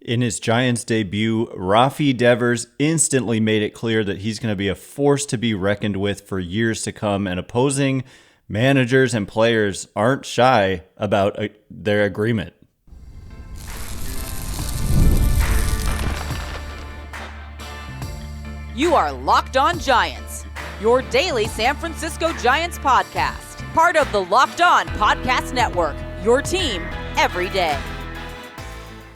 In his Giants debut, Rafael Devers instantly made it clear that he's going to be a force to be reckoned with for years to come, and opposing managers and players aren't shy about their agreement. You are Locked On Giants, your daily San Francisco Giants podcast. Part of the Locked On Podcast Network, your team every day.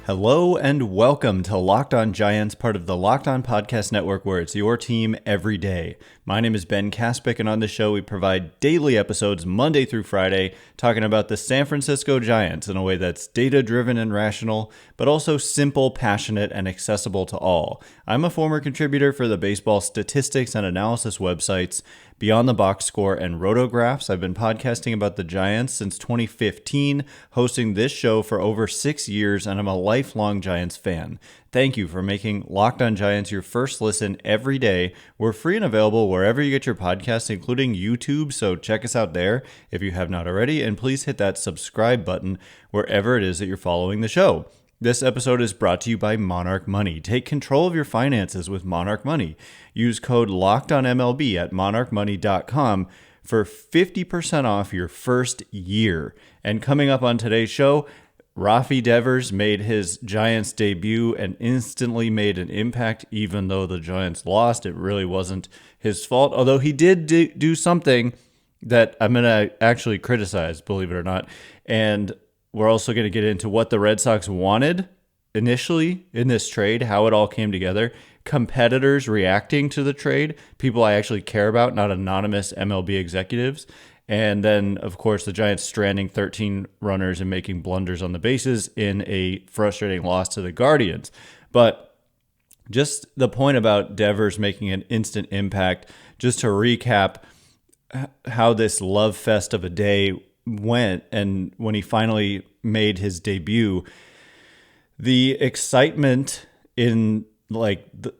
Hello and welcome to Locked On Giants, part of the Locked On Podcast Network, where it's your team every day. My name is Ben Kaspick, and on the show we provide daily episodes Monday through Friday talking about the San Francisco Giants in a way that's data-driven and rational, but also simple, passionate, and accessible to all. I'm a former contributor for the baseball statistics and analysis websites Beyond the Box Score and RotoGraphs. I've been podcasting about the Giants since 2015, hosting this show for over 6 years, and I'm a lifelong Giants fan. Thank you for making Locked On Giants your first listen every day. We're free and available wherever you get your podcasts, including YouTube, so check us out there if you have not already, and please hit that subscribe button wherever it is that you're following the show. This episode is brought to you by Monarch Money. Take control of your finances with Monarch Money. Use code LOCKEDONMLB at monarchmoney.com for 50% off your first year. And coming up on today's show, Rafael Devers made his Giants debut and instantly made an impact, even though the Giants lost. It really wasn't his fault, although he did do something that I'm going to actually criticize, believe it or not. And we're also going to get into what the Red Sox wanted initially in this trade, how it all came together, competitors reacting to the trade, people I actually care about, not anonymous MLB executives, and then, of course, the Giants stranding 13 runners and making blunders on the bases in a frustrating loss to the Guardians. But just the point about Devers making an instant impact, just to recap how this love fest of a day went, and when he finally made his debut, the excitement in the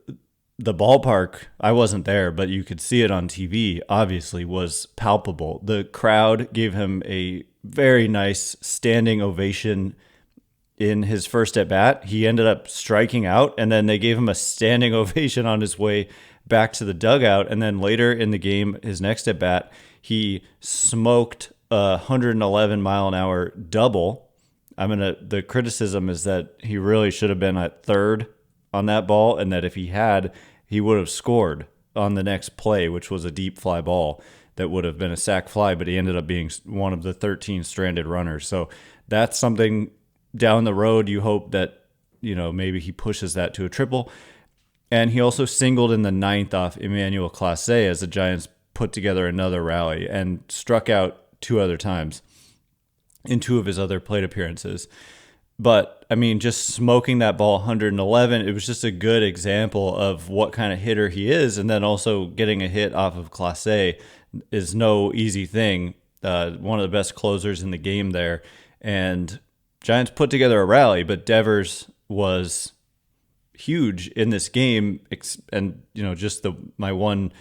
ballpark, I wasn't there, but you could see it on TV, obviously, was palpable. The crowd gave him a very nice standing ovation in his first at bat. He ended up striking out, and then they gave him a standing ovation on his way back to the dugout. And then later in the game, his next at bat, he smoked a 111 mile an hour double. The criticism is that he really should have been at third on that ball, and that if he had, he would have scored on the next play, which was a deep fly ball that would have been a sac fly, but he ended up being one of the 13 stranded runners. So that's something down the road you hope that, maybe he pushes that to a triple. And he also singled in the ninth off Emmanuel Clase as the Giants put together another rally and struck out 2 other times in 2 of his other plate appearances. But, just smoking that ball 111, it was just a good example of what kind of hitter he is. And then also getting a hit off of Clase is no easy thing. One of the best closers in the game there. And Giants put together a rally, but Devers was huge in this game. And, just my one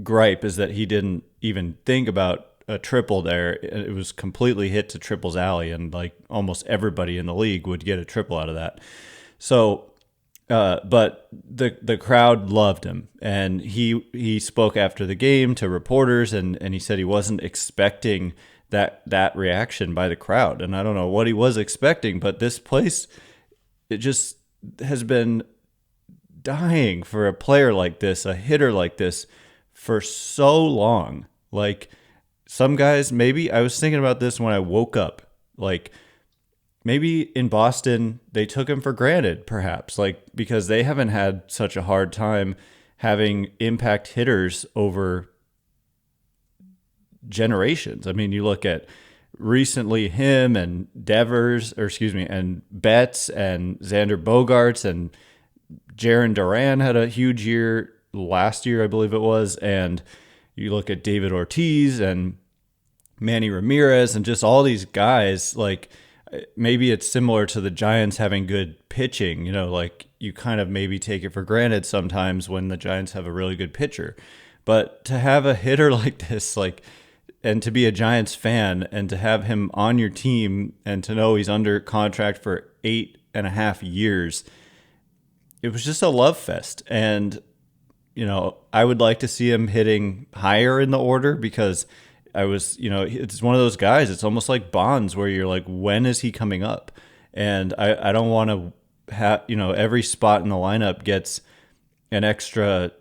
gripe is that he didn't even think about a triple there. It was completely hit to triples alley, and almost everybody in the league would get a triple out of that. So, but the crowd loved him, and he spoke after the game to reporters, and he said he wasn't expecting that reaction by the crowd. And I don't know what he was expecting, but this place, it just has been dying for a player like this, a hitter like this, for so long. Some guys, maybe I was thinking about this when I woke up, maybe in Boston, they took him for granted, perhaps, because they haven't had such a hard time having impact hitters over generations. You look at recently him and and Betts and Xander Bogaerts, and Jarren Duran had a huge year last year, I believe it was, and you look at David Ortiz and Manny Ramirez and just all these guys, maybe it's similar to the Giants having good pitching, you kind of maybe take it for granted sometimes when the Giants have a really good pitcher. But to have a hitter like this, and to be a Giants fan and to have him on your team and to know he's under contract for 8 3.5 years, it was just a love fest. And, I would like to see him hitting higher in the order because it's one of those guys. It's almost like Bonds where you're like, when is he coming up? And I don't want to have, every spot in the lineup gets an extra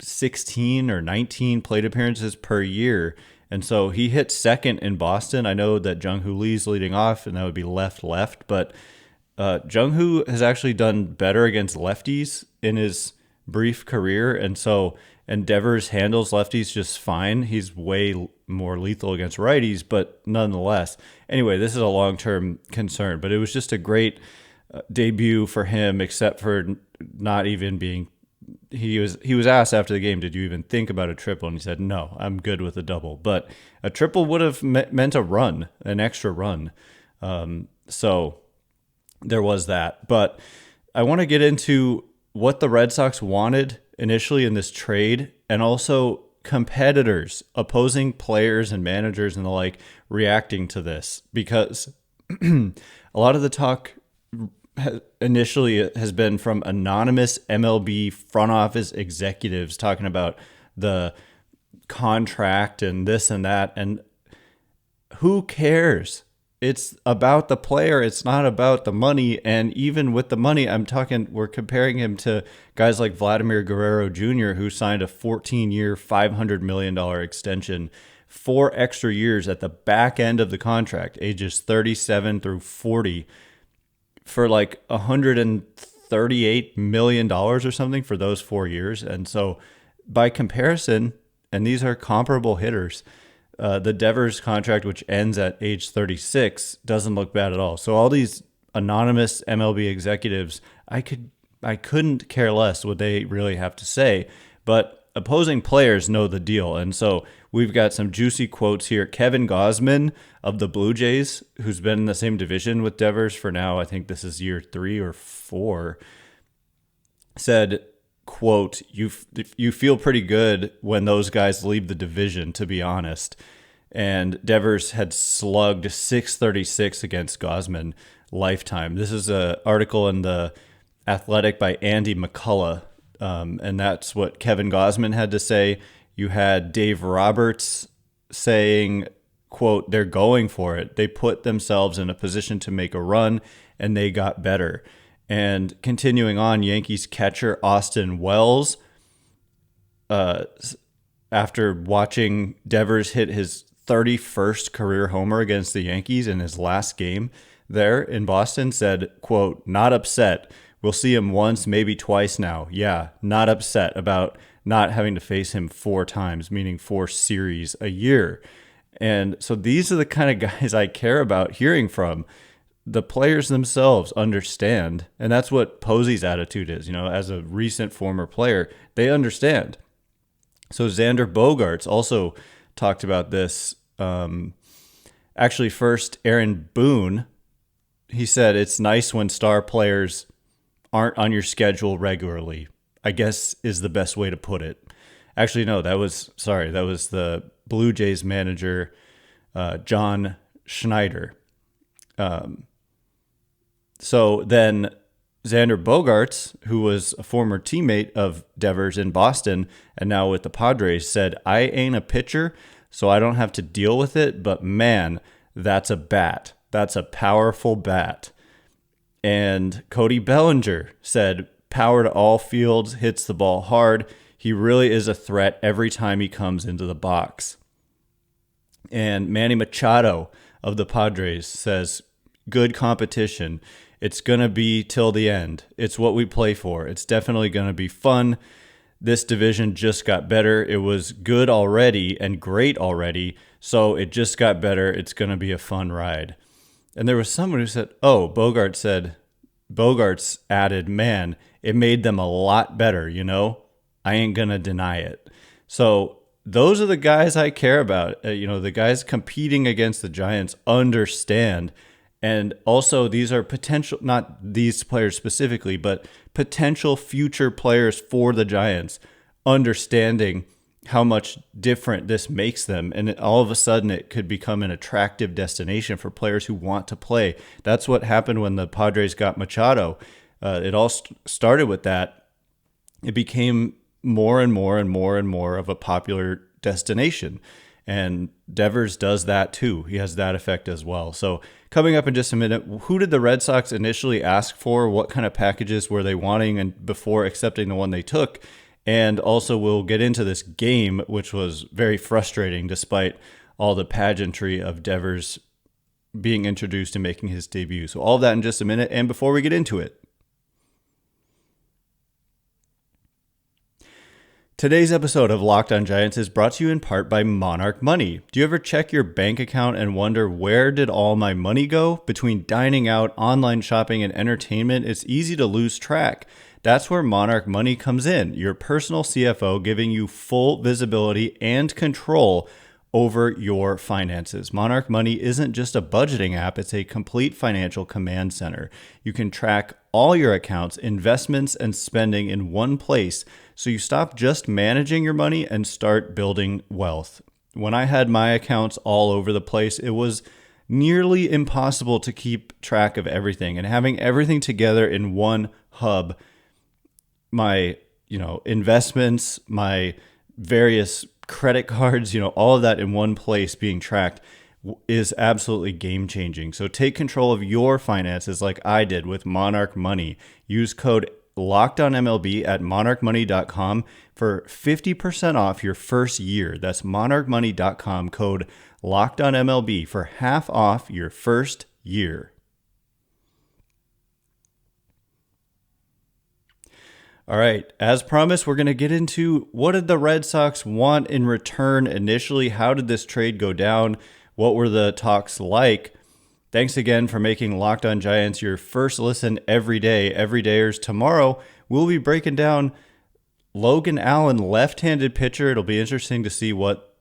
16 or 19 plate appearances per year. And so he hit second in Boston. I know that Jung-Hoo Lee's leading off, and that would be left. But Jung-Hoo has actually done better against lefties in his brief career. And Devers handles lefties just fine. He's way more lethal against righties, but nonetheless. Anyway, this is a long-term concern. But it was just a great debut for him, except for not even being... He was asked after the game, did you even think about a triple? And he said, no, I'm good with a double. But a triple would have meant a run, an extra run. So there was that. But I want to get into what the Red Sox wanted initially in this trade, and also competitors, opposing players and managers and the like reacting to this, because a lot of the talk initially has been from anonymous MLB front office executives talking about the contract and this and that. And who cares? It's about the player. It's not about the money. And even with the money, we're comparing him to guys like Vladimir Guerrero Jr., who signed a 14-year, $500 million extension, 4 extra years at the back end of the contract, ages 37 through 40, for like $138 million or something for those 4 years. And so by comparison, and these are comparable hitters, the Devers contract, which ends at age 36, doesn't look bad at all. So all these anonymous MLB executives, I couldn't care less what they really have to say, but opposing players know the deal. And so we've got some juicy quotes here. Kevin Gausman of the Blue Jays, who's been in the same division with Devers for now, I think this is year 3 or 4, said, quote, you feel pretty good when those guys leave the division, to be honest. And Devers had slugged .636 against Gausman lifetime. This is an article in the Athletic by Andy McCullough, and that's what Kevin Gausman had to say. You had Dave Roberts saying, quote, they're going for it. They put themselves in a position to make a run, and they got better. And continuing on, Yankees catcher Austin Wells, after watching Devers hit his 31st career homer against the Yankees in his last game there in Boston, said, quote, not upset. We'll see him once, maybe twice now. Yeah, not upset about not having to face him 4 times, meaning 4 series a year. And so these are the kind of guys I care about hearing from. The players themselves understand, and that's what Posey's attitude is. As a recent former player, they understand. So Xander Bogaerts also talked about this. Actually, first, Aaron Boone, he said, it's nice when star players aren't on your schedule regularly, I guess is the best way to put it. Actually, no, that was the Blue Jays manager, John Schneider. So then Xander Bogaerts, who was a former teammate of Devers in Boston and now with the Padres, said, I ain't a pitcher, so I don't have to deal with it, but man, that's a bat. That's a powerful bat. And Cody Bellinger said, power to all fields, hits the ball hard. He really is a threat every time he comes into the box. And Manny Machado of the Padres says, good competition. It's going to be till the end. It's what we play for. It's definitely going to be fun. This division just got better. It was good already and great already, so it just got better. It's going to be a fun ride. And there was someone who said, Bogaerts added, man, it made them a lot better, I ain't going to deny it. So those are the guys I care about. The guys competing against the Giants understand. And also, these are potential, not these players specifically, but potential future players for the Giants, understanding how much different this makes them. And all of a sudden it could become an attractive destination for players who want to play. That's what happened when the Padres got Machado. It all started with that. It became more and more and more and more of a popular destination. And Devers does that too. He has that effect as well. So coming up in just a minute, who did the Red Sox initially ask for? What kind of packages were they wanting and before accepting the one they took? And also we'll get into this game, which was very frustrating despite all the pageantry of Devers being introduced and making his debut. So all of that in just a minute. And before we get into it, today's episode of Locked On Giants is brought to you in part by Monarch Money. Do you ever check your bank account and wonder, where did all my money go? Between dining out, online shopping, and entertainment, it's easy to lose track. That's where Monarch Money comes in, your personal CFO giving you full visibility and control over your finances. Monarch Money isn't just a budgeting app, it's a complete financial command center. You can track all your accounts, investments, and spending in one place, so you stop just managing your money and start building wealth. When I had my accounts all over the place, it was nearly impossible to keep track of everything, and having everything together in one hub, my, investments, my various credit cards, all of that in one place being tracked is absolutely game changing. So take control of your finances like I did with Monarch Money. Use code LOCKEDONMLB at monarchmoney.com for 50% off your first year. That's monarchmoney.com, code LOCKEDONMLB for half off your first year. All right, as promised, we're going to get into what did the Red Sox want in return initially? How did this trade go down? What were the talks like? Thanks again for making Locked On Giants your first listen every day. Everydayers, tomorrow we'll be breaking down Logan Allen, left-handed pitcher. It'll be interesting to see what,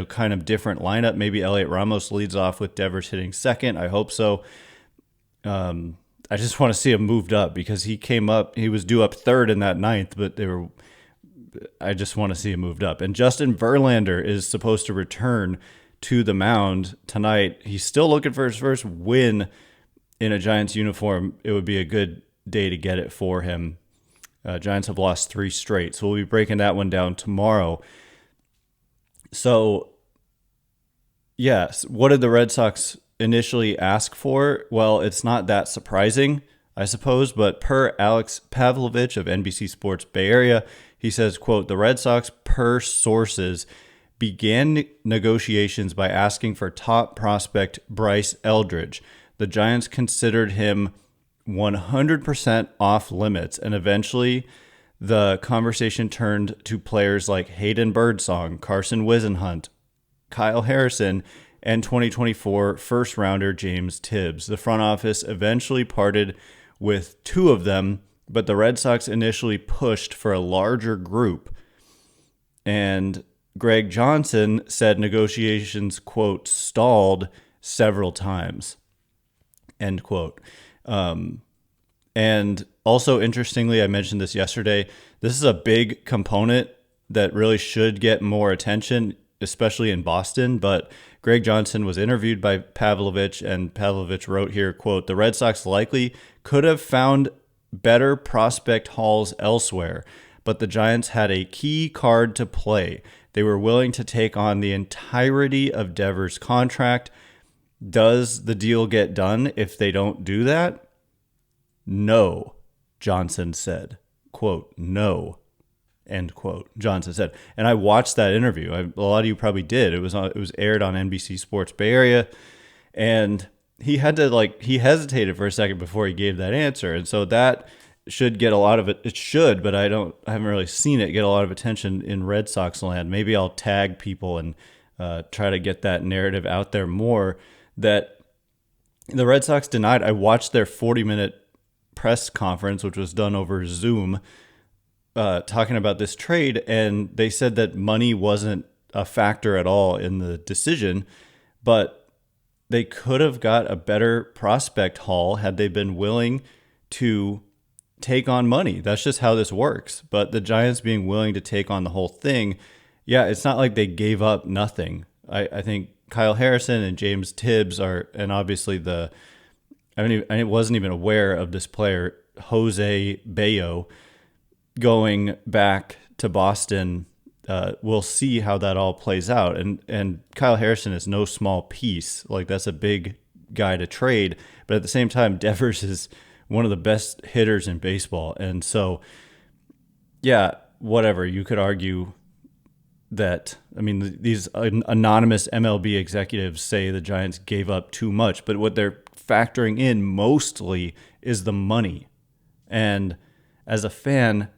kind of different lineup. Maybe Elliot Ramos leads off with Devers hitting second. I hope so. I just want to see him moved up because he was due up third in that ninth, but I just want to see him moved up. And Justin Verlander is supposed to return to the mound tonight. He's still looking for his first win in a Giants uniform. It would be a good day to get it for him. Giants have lost 3 straight, so we'll be breaking that one down tomorrow. So, yes, what did the Red Sox initially ask for? Well, it's not that surprising, I suppose, but per Alex Pavlovich of NBC Sports Bay Area, he says, quote, the Red Sox, per sources, began negotiations by asking for top prospect Bryce Eldridge. The Giants considered him 100% off limits, and eventually the conversation turned to players like Hayden Birdsong, Carson Wisenhunt, Kyle Harrison, and 2024 first-rounder James Tibbs. The front office eventually parted with 2 of them, but the Red Sox initially pushed for a larger group. And Greg Johnson said negotiations, quote, stalled several times, end quote. And also, interestingly, I mentioned this yesterday, this is a big component that really should get more attention, especially in Boston, but Greg Johnson was interviewed by Pavlovich, and Pavlovich wrote here, quote, the Red Sox likely could have found better prospect hauls elsewhere, but the Giants had a key card to play. They were willing to take on the entirety of Devers' contract. Does the deal get done if they don't do that? No, Johnson said. Quote, no. End quote, Johnson said. And I watched that interview. A lot of you probably did. It was aired on NBC Sports Bay Area. And he hesitated for a second before he gave that answer. And so that should get a lot of it. It should, but I haven't really seen it get a lot of attention in Red Sox land. Maybe I'll tag people and try to get that narrative out there more, that the Red Sox denied. I watched their 40-minute press conference, which was done over Zoom, talking about this trade, and they said that money wasn't a factor at all in the decision, but they could have got a better prospect haul had they been willing to take on money. That's just how this works. But the Giants being willing to take on the whole thing yeah, it's not like they gave up nothing. I think Kyle Harrison and James Tibbs are, and obviously I wasn't even aware of this player, Jose Bayo, going back to Boston. We'll see how that all plays out. And Kyle Harrison is no small piece. Like, that's a big guy to trade. But at the same time, Devers is one of the best hitters in baseball. And so, yeah, whatever. You could argue that, I mean, these anonymous MLB executives say the Giants gave up too much, but what they're factoring in mostly is the money. And as a fan,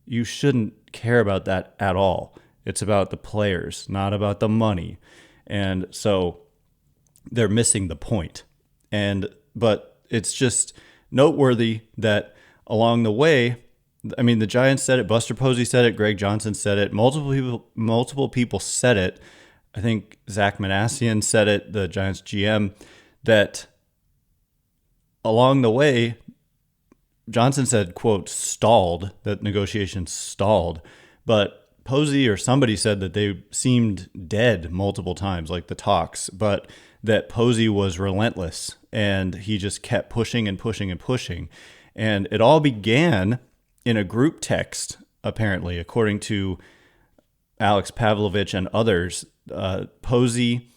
you shouldn't care about that at all. It's about the players, not about the money. And so they're missing the point. But it's just noteworthy that along the way, I mean, the Giants said it, Buster Posey said it, Greg Johnson said it, multiple people said it. I think Zach Manassian said it, the Giants GM, that along the way, Johnson said, quote, stalled, that negotiations stalled. But Posey or somebody said that they seemed dead multiple times, like the talks, but that Posey was relentless and he just kept pushing and pushing and pushing. And it all began in a group text, apparently, according to Alex Pavlovich and others. Posey,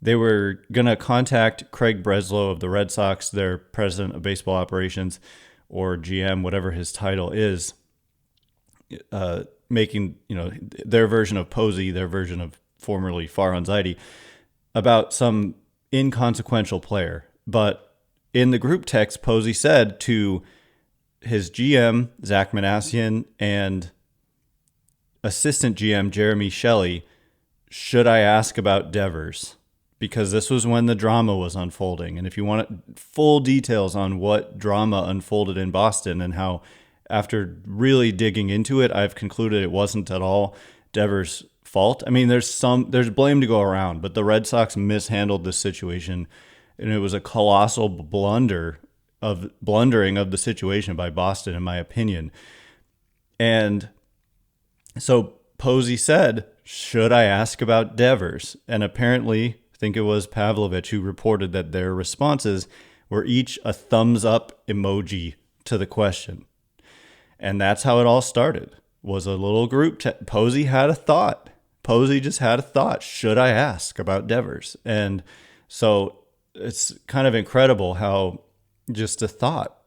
they were going to contact Craig Breslow of the Red Sox, their president of baseball operations, or GM, whatever his title is, making, their version of Posey, their version of formerly Farhan Zaidi, about some inconsequential player. But in the group text, Posey said to his GM, Zach Manassian, and assistant GM, Jeremy Shelley, should I ask about Devers? Because this was when the drama was unfolding. And if you want full details on what drama unfolded in Boston and how, after really digging into it, I've concluded it wasn't at all Devers' fault. I mean, there's blame to go around, but the Red Sox mishandled this situation, and it was a colossal blundering of the situation by Boston, in my opinion. And so Posey said, should I ask about Devers? And apparently, I think it was Pavlovich who reported that their responses were each a thumbs up emoji to the question. And that's how it all started, was a little group. Posey had a thought. Posey just had a thought. Should I ask about Devers? And so it's kind of incredible how just a thought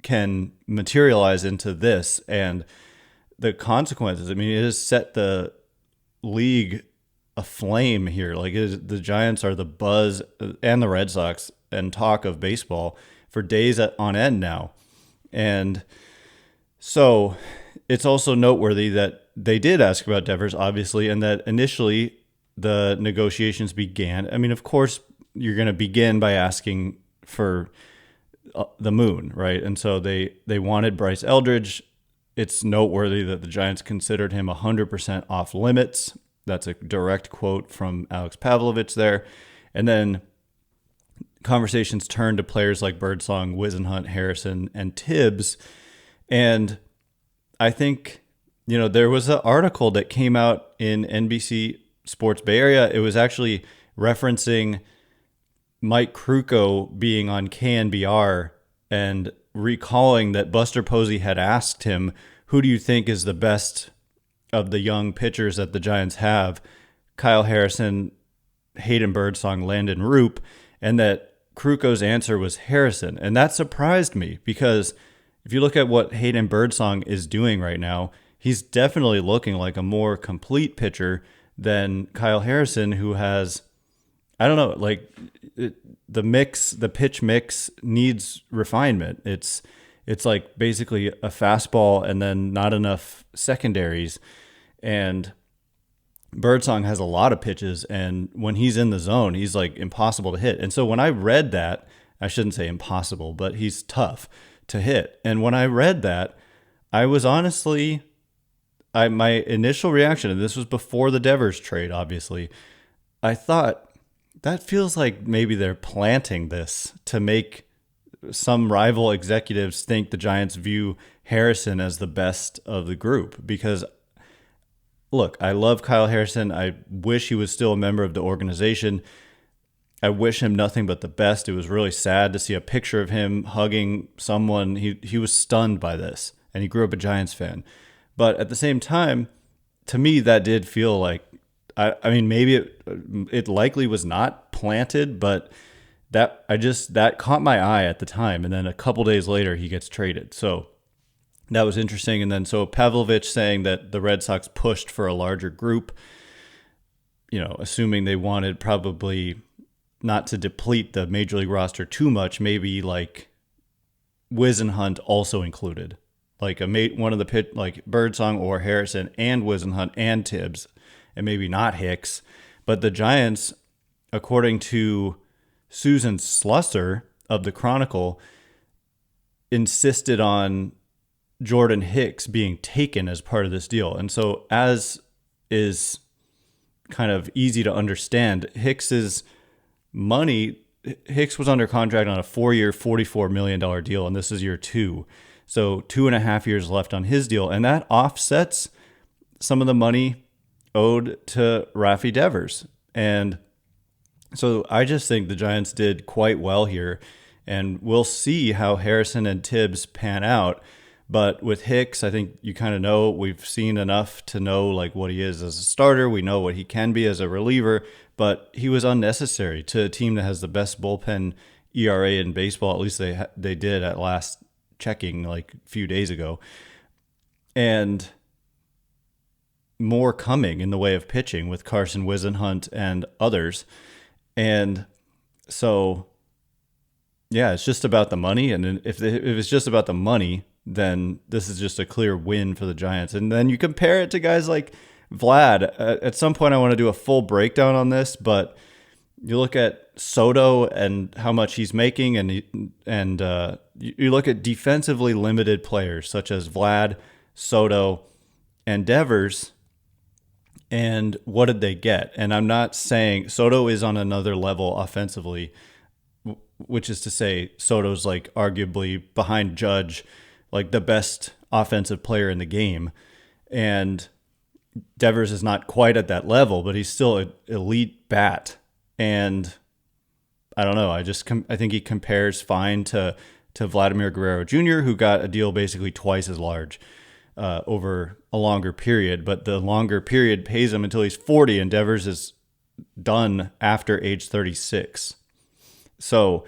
can materialize into this, and the consequences. I mean, it has set the league aflame here. Like, the Giants are the buzz, and the Red Sox, and talk of baseball for days on end now. And so it's also noteworthy that they did ask about Devers, obviously, and that initially the negotiations began. I mean, of course, you're going to begin by asking for the moon, right? And so they wanted Bryce Eldridge. It's noteworthy that the Giants considered him 100% off limits. That's a direct quote from Alex Pavlovich there. And then conversations turned to players like Birdsong, Wisenhunt, Harrison, and Tibbs. And I think, there was an article that came out in NBC Sports Bay Area. It was actually referencing Mike Krukow being on KNBR and recalling that Buster Posey had asked him, who do you think is the best of the young pitchers that the Giants have? Kyle Harrison, Hayden Birdsong, Landon Roop, and that Krukow's answer was Harrison. And that surprised me, because if you look at what Hayden Birdsong is doing right now, he's definitely looking like a more complete pitcher than Kyle Harrison, who has, I don't know, like the pitch mix needs refinement. It's like basically a fastball and then not enough secondaries. And Birdsong has a lot of pitches, and when he's in the zone, he's like impossible to hit. And so when I read that, I shouldn't say impossible, but he's tough to hit. And when I read that, I was honestly, my initial reaction, and this was before the Devers trade, obviously, I thought, that feels like maybe they're planting this to make some rival executives think the Giants view Harrison as the best of the group. Because look, I love Kyle Harrison. I wish he was still a member of the organization. I wish him nothing but the best. It was really sad to see a picture of him hugging someone. He was stunned by this, and he grew up a Giants fan. But at the same time, to me, that did feel like, I mean, maybe it likely was not planted, but that caught my eye at the time. And then a couple days later, he gets traded. So that was interesting. And then so Pavlovich saying that the Red Sox pushed for a larger group, assuming they wanted probably not to deplete the major league roster too much, maybe like Whisenhunt also included, like one of the pit, like Birdsong or Harrison and Whisenhunt and Tibbs, and maybe not Hicks. But the Giants, according to Susan Slusser of the Chronicle, insisted on Jordan Hicks being taken as part of this deal. And so, as is kind of easy to understand, Hicks was under contract on a 4-year, $44 million deal, and this is year 2. So 2.5 years left on his deal, and that offsets some of the money owed to Rafael Devers. And so I just think the Giants did quite well here, and we'll see how Harrison and Tibbs pan out. But with Hicks, I think you kind of know, we've seen enough to know like what he is as a starter. We know what he can be as a reliever, but he was unnecessary to a team that has the best bullpen ERA in baseball. At least they did at last checking like a few days ago. And more coming in the way of pitching with Carson Whisenhunt and others. And so, yeah, it's just about the money. And if it's just about the money, then this is just a clear win for the Giants. And then you compare it to guys like Vlad. At some point, I want to do a full breakdown on this, but you look at Soto and how much he's making, and you look at defensively limited players such as Vlad, Soto, and Devers, and what did they get? And I'm not saying Soto is on another level offensively, which is to say Soto's like arguably behind Judge, like the best offensive player in the game. And Devers is not quite at that level, but he's still an elite bat. And I don't know. I think he compares fine to Vladimir Guerrero Jr., who got a deal basically twice as large over a longer period. But the longer period pays him until he's 40, and Devers is done after age 36. So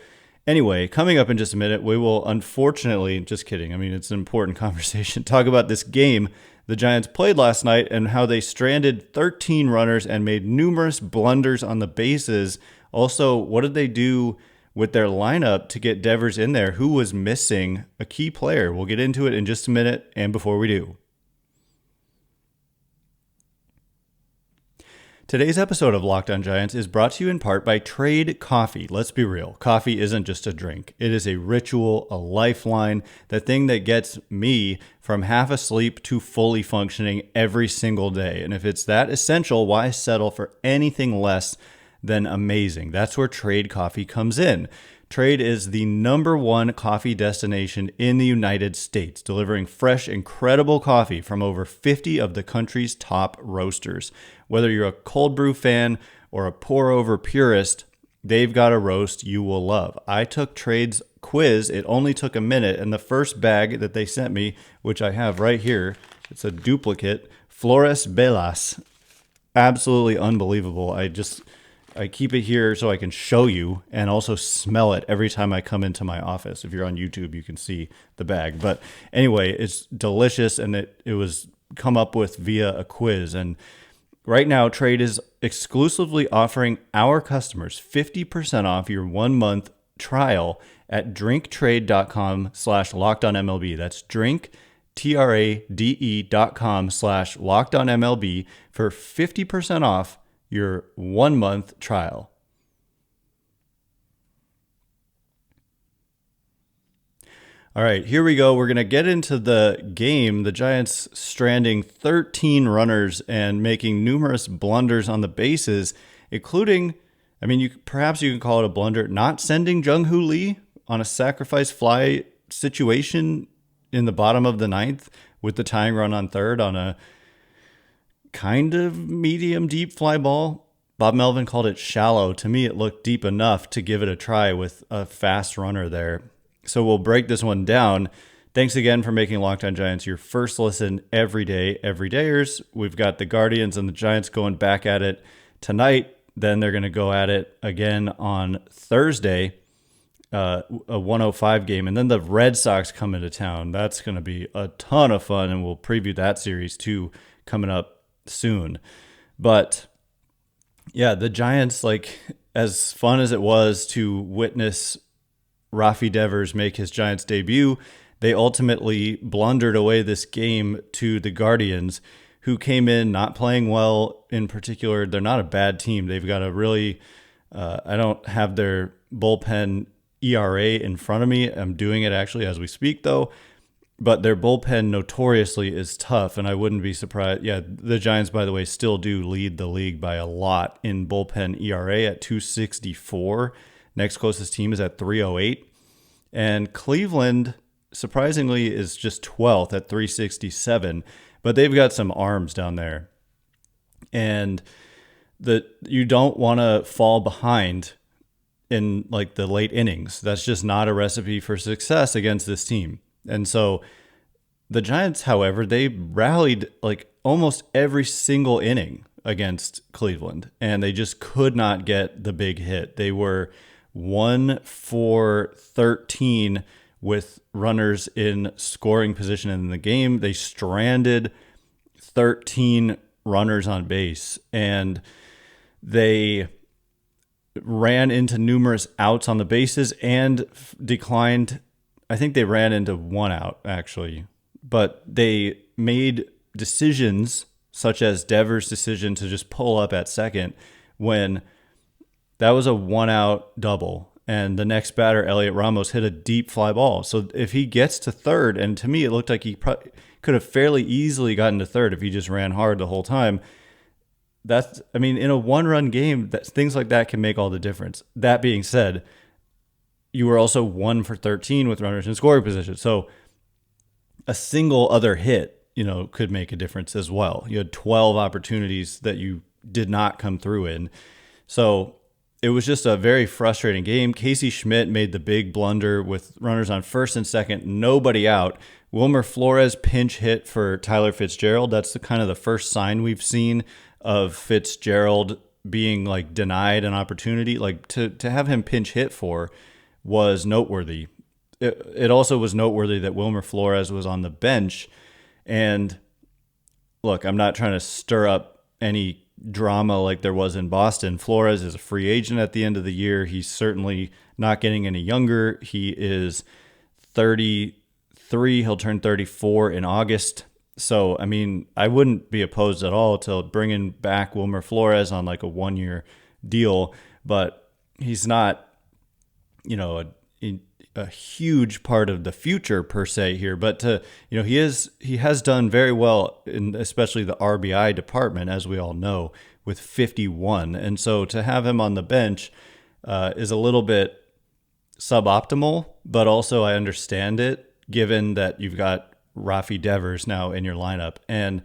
anyway, coming up in just a minute, we will unfortunately, just kidding, I mean, it's an important conversation, talk about this game the Giants played last night and how they stranded 13 runners and made numerous blunders on the bases. Also, what did they do with their lineup to get Devers in there, who was missing a key player? We'll get into it in just a minute, and before we do, today's episode of Locked On Giants is brought to you in part by Trade Coffee. Let's be real. Coffee isn't just a drink. It is a ritual, a lifeline, the thing that gets me from half asleep to fully functioning every single day. And if it's that essential, why settle for anything less than amazing? That's where Trade Coffee comes in. Trade is the #1 coffee destination in the United States, delivering fresh, incredible coffee from over 50 of the country's top roasters. Whether you're a cold brew fan or a pour-over purist, they've got a roast you will love. I took Trade's quiz. It only took a minute, and the first bag that they sent me, which I have right here, it's a duplicate, Flores Belas. Absolutely unbelievable. I keep it here so I can show you and also smell it every time I come into my office. If you're on YouTube, you can see the bag. But anyway, it's delicious, and it was come up with via a quiz. And right now, Trade is exclusively offering our customers 50% off your 1-month trial at drinktrade.com/lockedonmlb. That's drinktrade.com/lockedonmlb for 50% off your 1-month trial. All right, here we go. We're going to get into the game. The Giants stranding 13 runners and making numerous blunders on the bases, including, I mean, perhaps you can call it a blunder, not sending Jung-Hoo Lee on a sacrifice fly situation in the bottom of the 9th with the tying run on third on a kind of medium deep fly ball. Bob Melvin called it shallow. To me, it looked deep enough to give it a try with a fast runner there. So we'll break this one down. Thanks again for making Locked On Giants your first listen every day, everydayers. We've got the Guardians and the Giants going back at it tonight. Then they're going to go at it again on Thursday, a 105 game. And then the Red Sox come into town. That's going to be a ton of fun, and we'll preview that series too coming up soon. But yeah, the Giants, like, as fun as it was to witness Rafael Devers make his Giants debut, they ultimately blundered away this game to the Guardians, who came in not playing well in particular. They're not a bad team. They've got a really, I don't have their bullpen ERA in front of me. I'm doing it actually as we speak, though. But their bullpen notoriously is tough, and I wouldn't be surprised. Yeah, the Giants, by the way, still do lead the league by a lot in bullpen ERA at 2.64. Next closest team is at 3.08. And Cleveland, surprisingly, is just 12th at 3.67. But they've got some arms down there. And you don't want to fall behind in like the late innings. That's just not a recipe for success against this team. And so the Giants, however, they rallied like almost every single inning against Cleveland, and they just could not get the big hit. They were 1 for 13 with runners in scoring position in the game. They stranded 13 runners on base, and they ran into numerous outs on the bases and declined. I think they ran into one out, actually, but they made decisions such as Devers' decision to just pull up at second when that was a one-out double, and the next batter, Elliot Ramos, hit a deep fly ball. So if he gets to third, and to me it looked like he could have fairly easily gotten to third if he just ran hard the whole time. In a one-run game, things like that can make all the difference. That being said, you were also 1 for 13 with runners in scoring position. So a single other hit, could make a difference as well. You had 12 opportunities that you did not come through in. So it was just a very frustrating game. Casey Schmidt made the big blunder with runners on first and second, nobody out. Wilmer Flores pinch hit for Tyler Fitzgerald. That's kind of the first sign we've seen of Fitzgerald being like denied an opportunity. Like to have him pinch hit for was noteworthy. It also was noteworthy that Wilmer Flores was on the bench. And look, I'm not trying to stir up any drama like there was in Boston. Flores is a free agent at the end of the year. He's certainly not getting any younger. He is 33. He'll turn 34 in August. So, I wouldn't be opposed at all to bringing back Wilmer Flores on like a 1-year deal, but he's not, a huge part of the future per se here. But he has done very well in especially the RBI department, as we all know, with 51. And so to have him on the bench is a little bit suboptimal, but also I understand it given that you've got Rafael Devers now in your lineup. And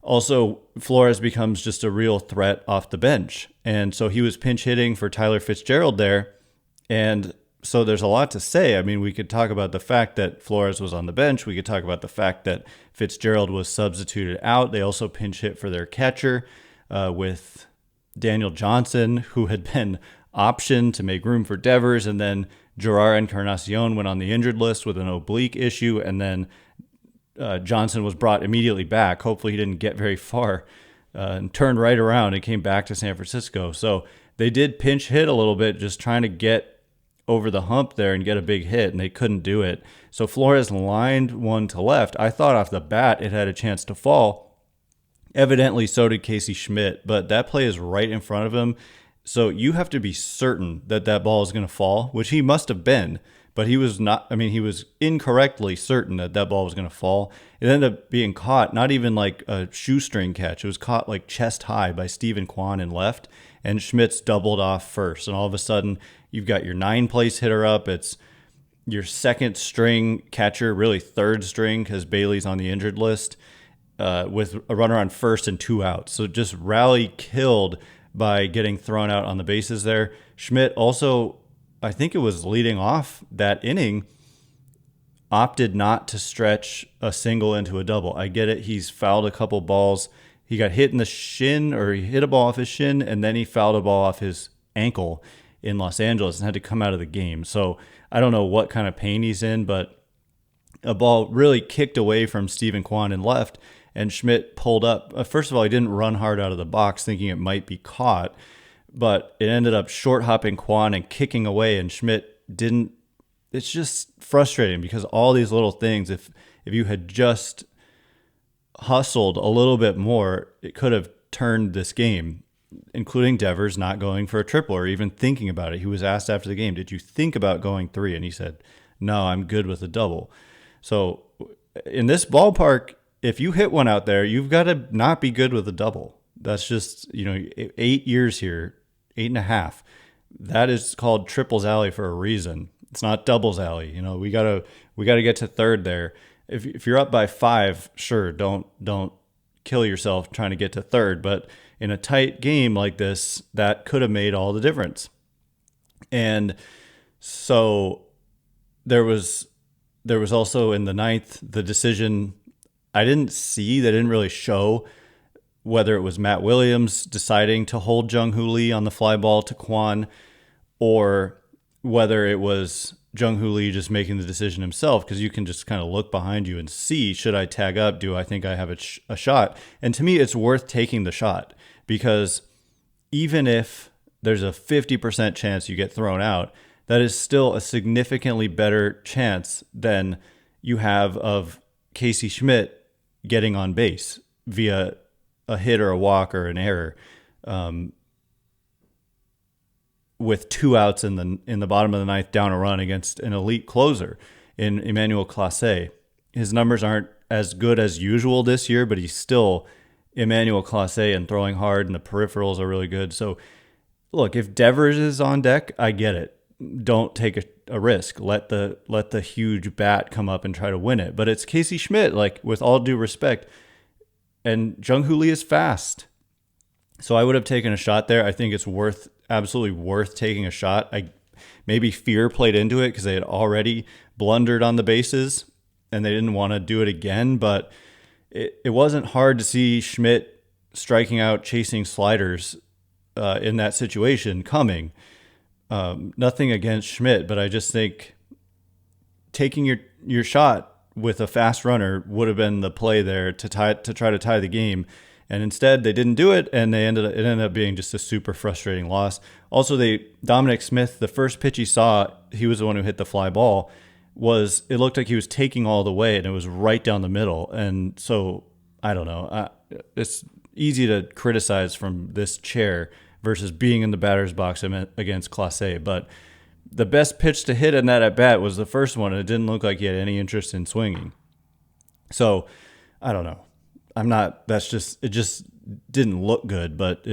also Flores becomes just a real threat off the bench. And so he was pinch hitting for Tyler Fitzgerald there. And so there's a lot to say. We could talk about the fact that Flores was on the bench. We could talk about the fact that Fitzgerald was substituted out. They also pinch hit for their catcher with Daniel Johnson, who had been optioned to make room for Devers. And then Gerard Encarnacion went on the injured list with an oblique issue. And then Johnson was brought immediately back. Hopefully he didn't get very far and turned right around and came back to San Francisco. So they did pinch hit a little bit, just trying to get over the hump there and get a big hit, and they couldn't do it. So Flores lined one to left. I thought off the bat it had a chance to fall. Evidently, so did Casey Schmidt, but that play is right in front of him. So you have to be certain that that ball is going to fall, which he must have been, but he was not. He was incorrectly certain that that ball was going to fall. It ended up being caught, not even like a shoestring catch. It was caught like chest high by Stephen Kwan in left, and Schmidt's doubled off first. And all of a sudden, you've got your 9th-place hitter up. It's your second string catcher, really third string because Bailey's on the injured list. with a runner on first and 2 outs. So just rally killed by getting thrown out on the bases there. Schmidt also, I think it was leading off that inning, opted not to stretch a single into a double. I get it. He's fouled a couple balls. He got hit in the shin, or he hit a ball off his shin, and then he fouled a ball off his ankle in Los Angeles and had to come out of the game. So I don't know what kind of pain he's in, but a ball really kicked away from Steven Kwan and left, and Schmidt pulled up. First of all, he didn't run hard out of the box thinking it might be caught, but it ended up short hopping Kwan and kicking away, and Schmidt didn't. It's just frustrating because all these little things, if you had just hustled a little bit more, it could have turned this game, including Devers not going for a triple or even thinking about it. He was asked after the game, did you think about going 3? And he said, no, I'm good with a double. So in this ballpark, if you hit one out there, you've got to not be good with a double. That's just, 8 years here, 8.5. That is called triples alley for a reason. It's not doubles alley. We gotta get to third there. If you're up by 5, sure, don't kill yourself trying to get to third. But in a tight game like this, that could have made all the difference. And so there was also in the 9th the decision. I didn't see. They didn't really show whether it was Matt Williams deciding to hold Jung-Hoo Lee on the fly ball to Kwan, or whether it was Jung-Hoo Lee just making the decision himself, because you can just kind of look behind you and see, should I tag up? Do I think I have a shot? And to me, it's worth taking the shot, because even if there's a 50% chance you get thrown out, that is still a significantly better chance than you have of Casey Schmidt getting on base via a hit or a walk or an error. With 2 outs in the bottom of the 9th, down a run against an elite closer in Emmanuel Clase. His numbers aren't as good as usual this year, but he's still Emmanuel Clase and throwing hard, and the peripherals are really good. So look, if Devers is on deck, I get it. Don't take a risk. Let the huge bat come up and try to win it. But it's Casey Schmidt, with all due respect, and Jung-Hoo Lee is fast. So I would have taken a shot there. I think it's absolutely worth taking a shot. Maybe fear played into it because they had already blundered on the bases and they didn't want to do it again. But it wasn't hard to see Schmidt striking out, chasing sliders in that situation coming. Nothing against Schmidt, but I just think taking your shot with a fast runner would have been the play there to try to tie the game. And instead, they didn't do it, and it ended up being just a super frustrating loss. Also, Dominic Smith, the first pitch he saw, he was the one who hit the fly ball, it looked like he was taking all the way, and it was right down the middle. And so, I don't know. It's easy to criticize from this chair versus being in the batter's box against Clase. But the best pitch to hit in that at-bat was the first one, and it didn't look like he had any interest in swinging. So, I don't know. It just didn't look good, but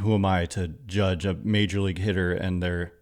who am I to judge a major league hitter and their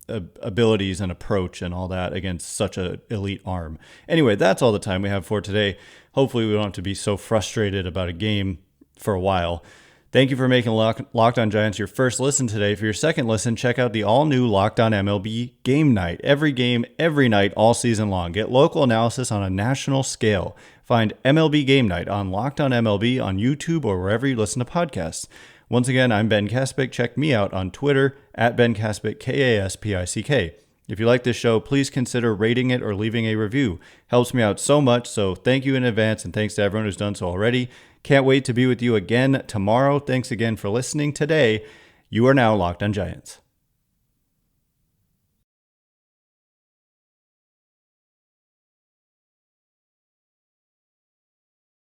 abilities and approach and all that against such an elite arm. Anyway, that's all the time we have for today. Hopefully we don't have to be so frustrated about a game for a while. Thank you for making Locked On Giants your first listen today. For your second listen, check out the all-new Locked On MLB Game Night. Every game, every night, all season long. Get local analysis on a national scale. Find MLB Game Night on Locked On MLB on YouTube or wherever you listen to podcasts. Once again, I'm Ben Kaspick. Check me out on Twitter at Ben Kaspick, Kaspick. If you like this show, please consider rating it or leaving a review. Helps me out so much, so thank you in advance, and thanks to everyone who's done so already. Can't wait to be with you again tomorrow. Thanks again for listening today. You are now Locked On Giants.